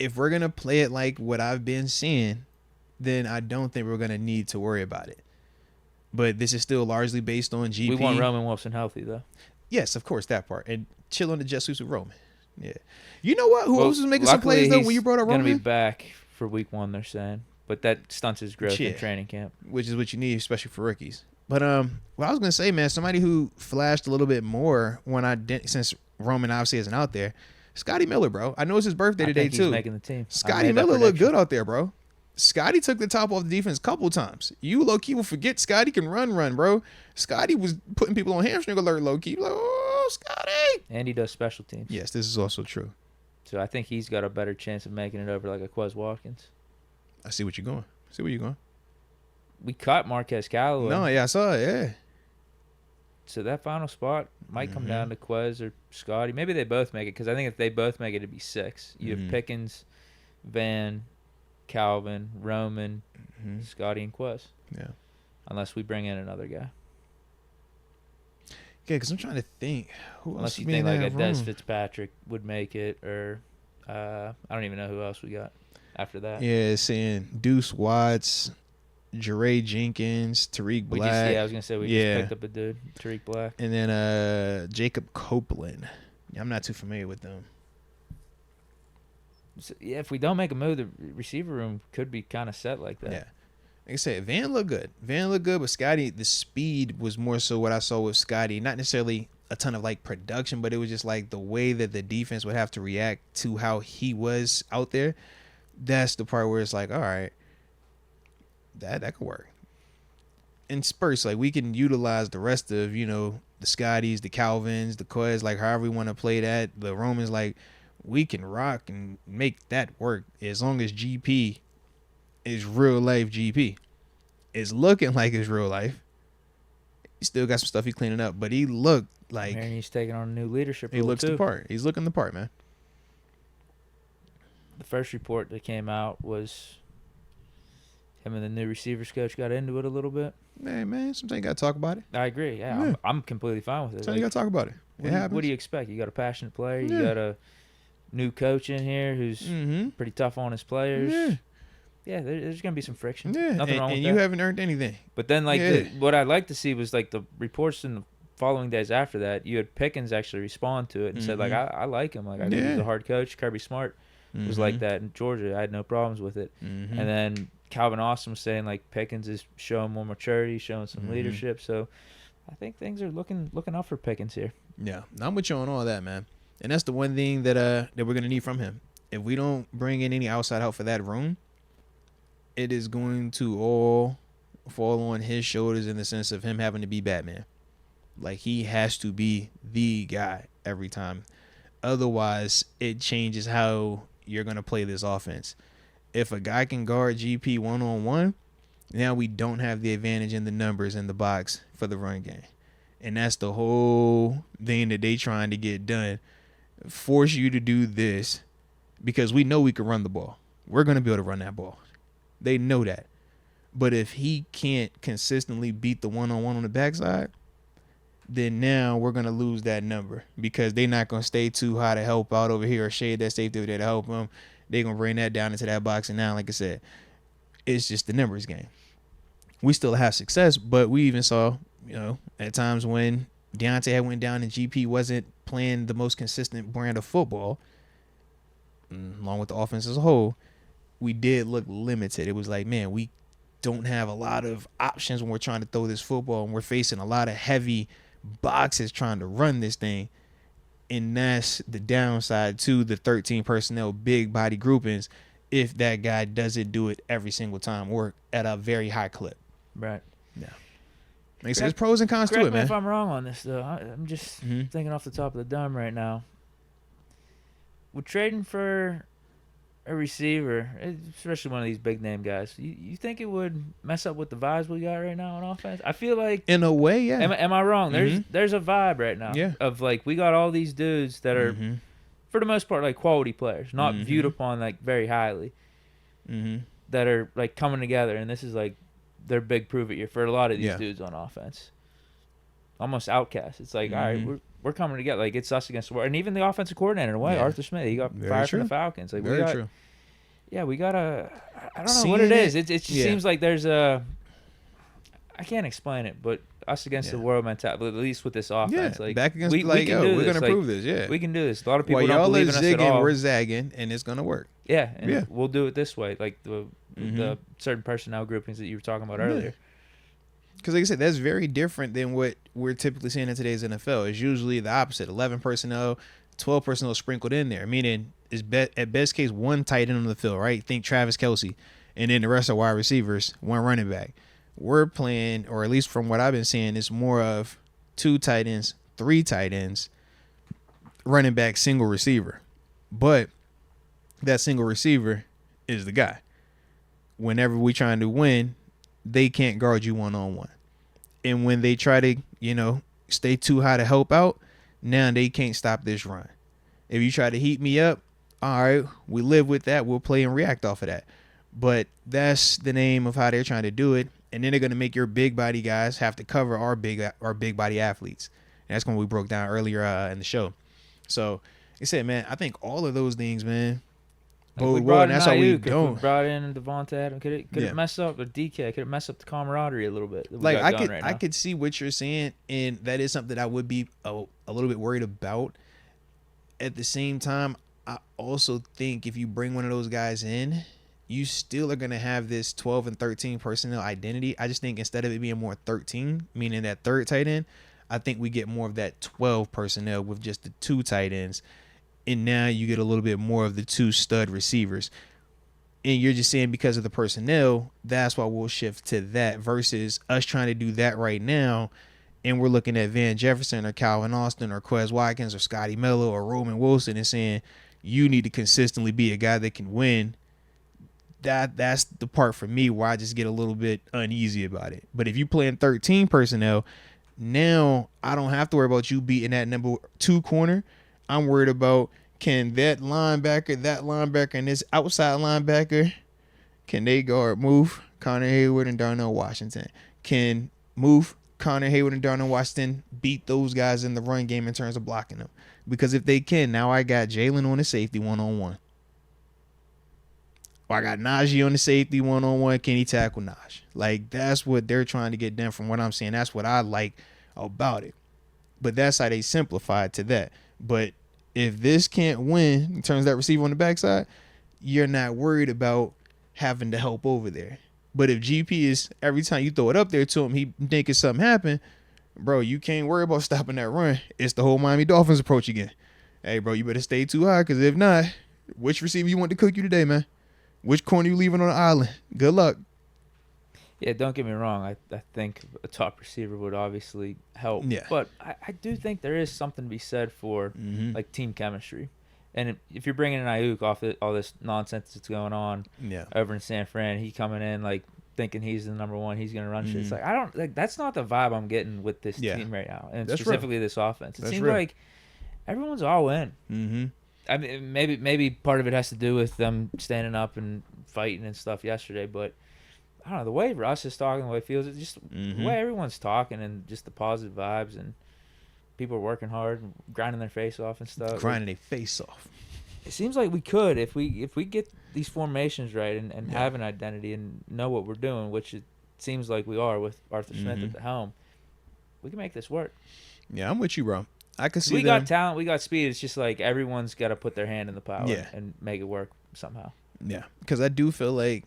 if we're going to play it like what I've been seeing, then I don't think we're going to need to worry about it. But this is still largely based on GP. We want Roman Wilson healthy, though. Yes, of course, that part. And chill on the jet suits with Roman. Yeah. You know what? Who else was making some plays, though, when you brought up Roman? He's going to be back for week 1, they're saying. But that stunts his growth in training camp. Which is what you need, especially for rookies. But what I was going to say, man, somebody who flashed a little bit more when I didn't, since Roman obviously isn't out there, Scotty Miller, bro. I know it's his birthday today, too. He's making the team. Scotty Miller looked good out there, bro. Scotty took the top off the defense a couple times. You low-key will forget Scotty can run, bro. Scotty was putting people on hamstring alert low-key. Like, oh, Scotty. And he does special teams. Yes, this is also true. So I think he's got a better chance of making it over like a Quez Watkins. I see what you're going. We cut Marquez Callaway. No, yeah, I saw it, yeah. So that final spot might come down to Quez or Scotty. Maybe they both make it, because I think if they both make it, it'd be 6. You have Pickens, Van, Calvin, Roman, Scotty, and Quez. Yeah. Unless we bring in another guy. Yeah, because I'm trying to think. Unless you think like a Des Fitzpatrick would make it, or I don't even know who else we got after that. Yeah, saying Deuce Watts, Jeray Jenkins, Tariq Black. I was gonna say we just picked up a dude, Tariq Black, and then Jacob Copeland. Yeah, I'm not too familiar with them. So, yeah, if we don't make a move, the receiver room could be kind of set like that. Yeah, like I said, Van looked good. But Scotty, the speed was more so what I saw with Scotty. Not necessarily a ton of like production, but it was just like the way that the defense would have to react to how he was out there. That's the part where it's like, all right, that could work. In spurts, like we can utilize the rest of, you know, the Scotties, the Calvins, the Quez, like however we want to play that. The Romans, like we can rock and make that work as long as GP is real life GP. It's looking like it's real life. He still got some stuff he's cleaning up, but he looked like and he's taking on a new leadership role. He looks the part. He's looking the part, man. The first report that came out was him and the new receivers coach got into it a little bit. Hey, man, sometimes you got to talk about it. I agree. Yeah. I'm completely fine with it. Sometimes you got to talk about it. What do you expect? You got a passionate player. You got a new coach in here who's pretty tough on his players. Yeah, there's going to be some friction. Yeah, nothing wrong with that. And you haven't earned anything. But then, like, what I'd like to see was, like, the reports in the following days after that, you had Pickens actually respond to it and said, like, I like him. Like, I think he's a hard coach. Kirby Smart was like that in Georgia. I had no problems with it. And then Calvin Austin was saying, like, Pickens is showing more maturity, showing some leadership. So I think things are looking up for Pickens here. Yeah, I'm with you on all that, man. And that's the one thing that we're going to need from him. If we don't bring in any outside help for that room, it is going to all fall on his shoulders in the sense of him having to be Batman. Like, he has to be the guy every time. Otherwise, it changes how you're going to play this offense. If a guy can guard GP one-on-one, now we don't have the advantage in the numbers in the box for the run game. And that's the whole thing that they trying to get done. Force you to do this because we know we can run the ball. We're going to be able to run that ball. They know that. But if he can't consistently beat the one-on-one on the backside, then now we're going to lose that number because they're not going to stay too high to help out over here or shade that safety over there to help them. They're going to bring that down into that box. And now, like I said, it's just the numbers game. We still have success, but we even saw, you know, at times when Deontay had went down and GP wasn't playing the most consistent brand of football, along with the offense as a whole, we did look limited. It was like, man, we don't have a lot of options when we're trying to throw this football, and we're facing a lot of heavy boxes trying to run this thing. And that's the downside to the 13 personnel big body groupings if that guy doesn't do it every single time or at a very high clip. Right. Yeah. Like there's pros and cons to it, man. Correct me if I'm wrong on this, though. I'm just thinking off the top of the dome right now. We're trading for a receiver, especially one of these big name guys. You think it would mess up with the vibes we got right now on offense? I feel like in a way, yeah. Am I wrong? There's a vibe right now of like we got all these dudes that are for the most part like quality players, not viewed upon like very highly, that are like coming together, and this is like their big prove it year for a lot of these dudes on offense. Almost outcast. It's like all right, we're coming together. Like it's us against the world, and even the offensive coordinator in a way, Arthur Smith, he got fired from the Falcons. Like very true. Yeah, we gotta. I don't know what it is. It just seems like there's a. I can't explain it, but us against the world mentality. At least with this offense, like back against, we like, can yo, do we're this. gonna prove this. Yeah, we can do this. A lot of people While don't y'all believe are in us at zigging, all. we're zagging, and it's gonna work. Yeah, and we'll do it this way, like the certain personnel groupings that you were talking about earlier. Because, like I said, that's very different than what we're typically seeing in today's NFL. It's usually the opposite: 11 personnel, 12 personnel sprinkled in there. Meaning, it's at best case one tight end on the field, right? Think Travis Kelce, and then the rest are wide receivers, one running back. We're playing, or at least from what I've been seeing, it's more of 2 tight ends, 3 tight ends, running back, single receiver. But that single receiver is the guy. Whenever we trying to win, they can't guard you one-on-one. And when they try to, stay too high to help out, now they can't stop this run. If you try to heat me up, all right, we live with that. We'll play and react off of that. But that's the name of how they're trying to do it. And then they're going to make your big body guys have to cover our big body athletes. And that's what we broke down earlier in the show. So, like I said, man, I think all of those things, man, bode well, and that's how we don't. If we brought in Devonta Adams, could it mess up, or Deke, could it mess up the camaraderie a little bit? Like, I could see what you're saying, and that is something I would be a little bit worried about. At the same time, I also think if you bring one of those guys in, you still are going to have this 12 and 13 personnel identity. I just think instead of it being more 13, meaning that third tight end, I think we get more of that 12 personnel with just the 2 tight ends. And now you get a little bit more of the 2 stud receivers. And you're just saying because of the personnel, that's why we'll shift to that versus us trying to do that right now. And we're looking at Van Jefferson or Calvin Austin or Quez Watkins or Scotty Miller or Roman Wilson and saying you need to consistently be a guy that can win. That's the part for me where I just get a little bit uneasy about it. But if you play in 13 personnel, now I don't have to worry about you beating that number 2 corner. I'm worried about, can that linebacker, and this outside linebacker, can they guard move Connor Hayward and Darnell Washington? Can move Connor Hayward and Darnell Washington beat those guys in the run game in terms of blocking them? Because if they can, now I got Jalen on the safety one-on-one. Or I got Najee on the safety one-on-one. Can he tackle Najee? Like, that's what they're trying to get done from what I'm saying. That's what I like about it. But that's how they simplified to that. But if this can't win in terms of that receiver on the backside, you're not worried about having to help over there. But if GP is, every time you throw it up there to him, he thinking something happened, bro, you can't worry about stopping that run. It's the whole Miami Dolphins approach again. Hey, bro, you better stay too high, because if not, which receiver you want to cook you today, man? Which corner you leaving on the island? Good luck. Yeah, don't get me wrong. I think a top receiver would obviously help. Yeah. But I do think there is something to be said for, like, team chemistry. And if you're bringing in Ayuk off all this nonsense that's going on over in San Fran, he coming in, like, thinking he's the number one, he's going to run shit. It's like, that's not the vibe I'm getting with this team right now, and that's specifically this offense. It seems like everyone's all in. Mm-hmm. I mean, maybe part of it has to do with them standing up and fighting and stuff yesterday, but I don't know, the way Russ is talking, the way it feels, it's just the way everyone's talking, and just the positive vibes, and people are working hard and grinding their face off and stuff. Grinding their face off. It seems like we could, if we get these formations right and have an identity and know what we're doing, which it seems like we are with Arthur Smith at the helm, we can make this work. Yeah, I'm with you, bro. I can see we got talent, we got speed. It's just like everyone's got to put their hand in the plow and make it work somehow. Yeah, because I do feel like,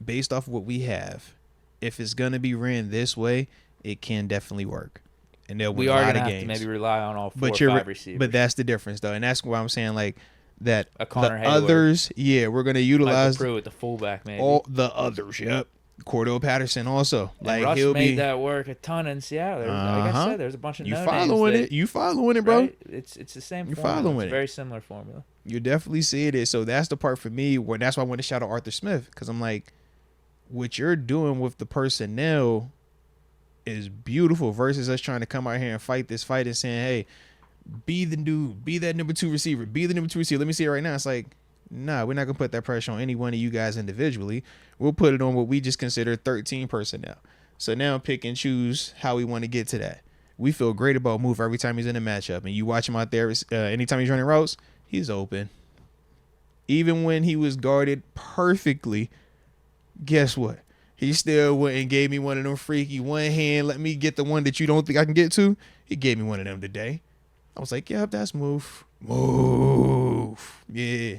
based off of what we have, if it's going to be ran this way, it can definitely work. And they'll win a lot of games. We are going to have to maybe rely on all 4 or 5 receivers. But that's the difference, though. And that's why I'm saying, like, that a Connor the Hayward, others, we're going to utilize Michael Pruitt, the fullback, maybe. All the others, Cordell Patterson also. And like, Russ made that work a ton in Seattle. Like I said, there's a bunch of You following it, bro. Right? It's the same formula. It's a very similar formula. You're definitely seeing it. So that's the part for me where that's why I want to shout out Arthur Smith, because I'm like, what you're doing with the personnel is beautiful versus us trying to come out here and fight this fight and saying, hey, be the dude, be that number 2 receiver, be the number 2 receiver. Let me see it right now. It's like, nah, we're not going to put that pressure on any one of you guys individually. We'll put it on what we just consider 13 personnel. So now pick and choose how we want to get to that. We feel great about Move every time he's in a matchup. And you watch him out there, anytime he's running routes, he's open. Even when he was guarded perfectly, guess what? He still went and gave me one of them freaky one hand, let me get the one that you don't think I can get to. He gave me one of them today. I was like, yep, that's move. Move. Yeah.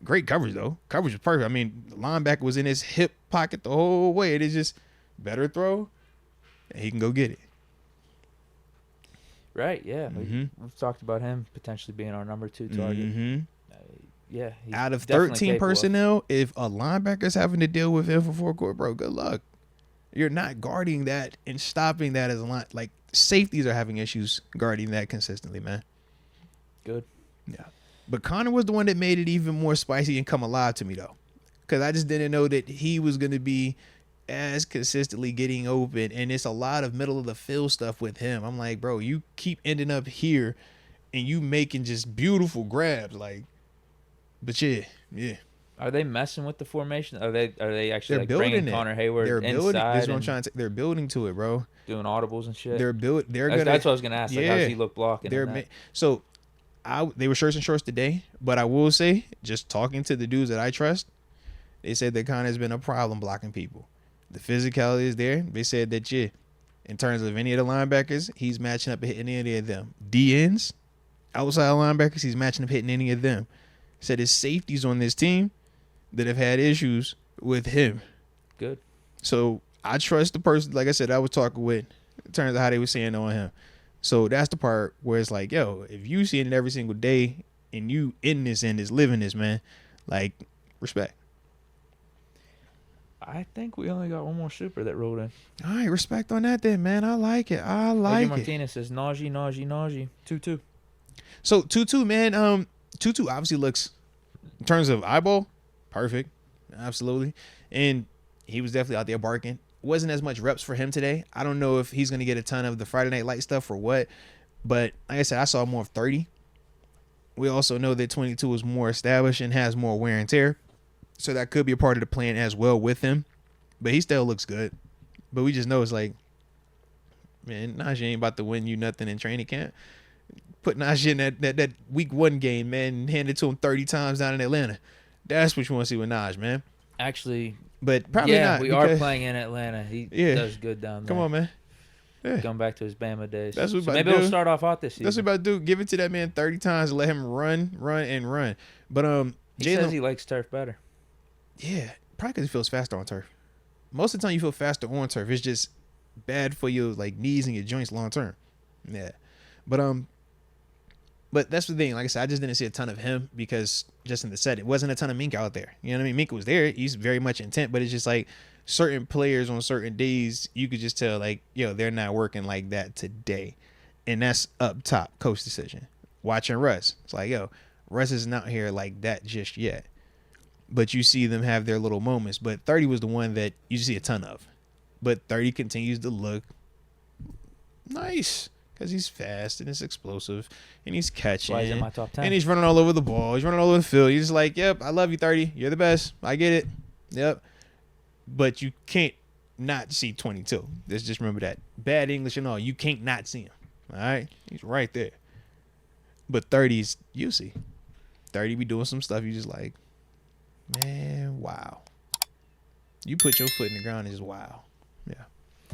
Great coverage, though. Coverage was perfect. I mean, the linebacker was in his hip pocket the whole way. It is just better throw, and he can go get it. Right, yeah. We've talked about him potentially being our number 2 target. Yeah. Out of 13 personnel, if a linebacker's having to deal with him for 4 quarters, bro, good luck. You're not guarding that and stopping that as a line. Like, safeties are having issues guarding that consistently, man. Good. Yeah. But Connor was the one that made it even more spicy and come alive to me, though. Because I just didn't know that he was going to be as consistently getting open. And it's a lot of middle of the field stuff with him. I'm like, bro, you keep ending up here and you making just beautiful grabs. Like, but yeah. Are they messing with the formation? Are they actually They're building bringing it. Connor Hayward They're inside? building. That's what I'm trying to. They're building to it, bro. Doing audibles and shit. That's what I was gonna ask. Like, how's he look blocking? So, they were shirts and shorts today, but I will say, just talking to the dudes that I trust, they said that Connor's been a problem blocking people. The physicality is there. They said that in terms of any of the linebackers, he's matching up and hitting any of them. DNs, outside linebackers, he's matching up hitting any of them. Said his safeties on this team that have had issues with him. Good. So I trust the person, like I said, I was talking with in terms of how they were saying on him. So that's the part where it's like, yo, if you see it every single day and you in this and is living this, man, like, respect. I think we only got one more super that rolled in. All right, respect on that then, man. I like it. AJ Martinez says, Najee, 2-2. So 2-2, man. 2-2 obviously looks, in terms of eyeball, perfect. Absolutely. And he was definitely out there barking. Wasn't as much reps for him today. I don't know if he's going to get a ton of the Friday Night Light stuff or what. But like I said, I saw more of 30. We also know that 22 is more established and has more wear and tear. So that could be a part of the plan as well with him. But he still looks good. But we just know it's like, man, Najee ain't about to win you nothing in training camp. Put Najee in that week 1 game, man, and hand it to him 30 times down in Atlanta. That's what you want to see with Najee, man. Actually, but probably not. We are playing in Atlanta. He does good down there. Come on, man. Yeah. Going back to his Bama days. That's what maybe we'll start off hot this season. That's what about to do. Give it to that man 30 times and let him run. But he says he likes turf better. Yeah, probably because he feels faster on turf. Most of the time you feel faster on turf. It's just bad for your like knees and your joints long term. Yeah. But that's the thing. Like I said, I just didn't see a ton of him because just in the set, it wasn't a ton of Mink out there. You know what I mean? Mink was there. He's very much intent, but it's just like certain players on certain days, you could just tell like, yo, they're not working like that today. And that's up top, coach decision. Watching Russ. It's like, yo, Russ isn't out here like that just yet. But you see them have their little moments. But 30 was the one that you see a ton of. But 30 continues to look nice because he's fast and he's explosive and he's catching. Why is he in my top 10? And he's running all over the ball. He's running all over the field. He's just like, yep, I love you, 30. You're the best. I get it. Yep. But you can't not see 22. Let's just remember that. Bad English and all. You can't not see him. All right? He's right there. But 30's, you see. 30 be doing some stuff you just like, man, wow. You put your foot in the ground and just wow. Yeah.